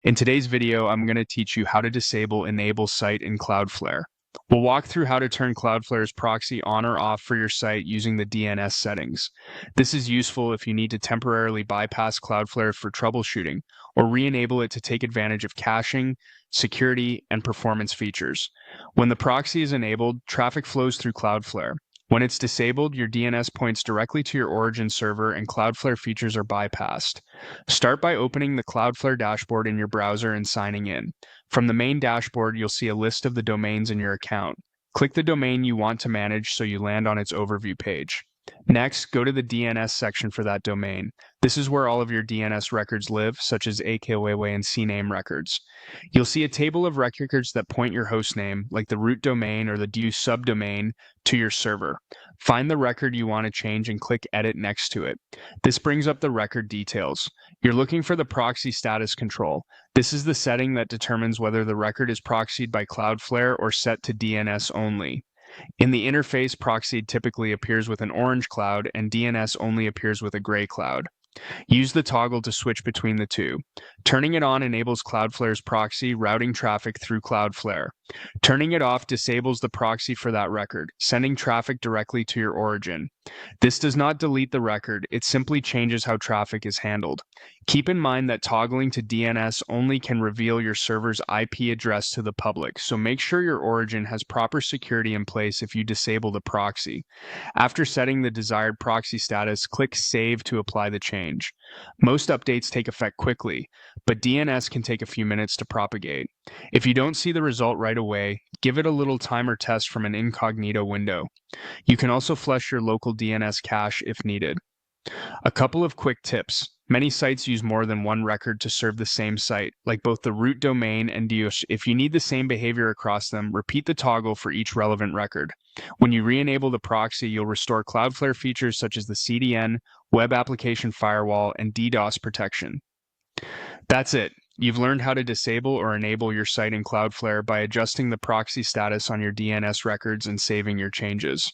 In today's video, I'm going to teach you how to disable Enable Site in Cloudflare. We'll walk through how to turn Cloudflare's proxy on or off for your site using the DNS settings. This is useful if you need to temporarily bypass Cloudflare for troubleshooting or re-enable it to take advantage of caching, security, and performance features. When the proxy is enabled, traffic flows through Cloudflare. When it's disabled, your DNS points directly to your origin server and Cloudflare features are bypassed. Start by opening the Cloudflare dashboard in your browser and signing in. From the main dashboard, you'll see a list of the domains in your account. Click the domain you want to manage so you land on its overview page. Next, go to the DNS section for that domain. This is where all of your DNS records live, such as AKWW and CNAME records. You'll see a table of records that point your host name, like the root domain or the DU subdomain, to your server. Find the record you want to change and click Edit next to it. This brings up the record details. You're looking for the proxy status control. This is the setting that determines whether the record is proxied by Cloudflare or set to DNS only. In the interface, proxy typically appears with an orange cloud and DNS only appears with a gray cloud. Use the toggle to switch between the two. Turning it on enables Cloudflare's proxy, routing traffic through Cloudflare. Turning it off disables the proxy for that record, sending traffic directly to your origin. This does not delete the record, it simply changes how traffic is handled. Keep in mind that toggling to DNS only can reveal your server's IP address to the public, so make sure your origin has proper security in place if you disable the proxy. After setting the desired proxy status, click Save to apply the change. Most updates take effect quickly, but DNS can take a few minutes to propagate. If you don't see the result right away, give it a little time or test from an incognito window. You can also flush your local DNS cache if needed. A couple of quick tips. Many sites use more than one record to serve the same site, like both the root domain and DOS. If you need the same behavior across them, repeat the toggle for each relevant record. When you re-enable the proxy, you'll restore Cloudflare features such as the CDN, Web Application Firewall, and DDoS protection. That's it. You've learned how to disable or enable your site in Cloudflare by adjusting the proxy status on your DNS records and saving your changes.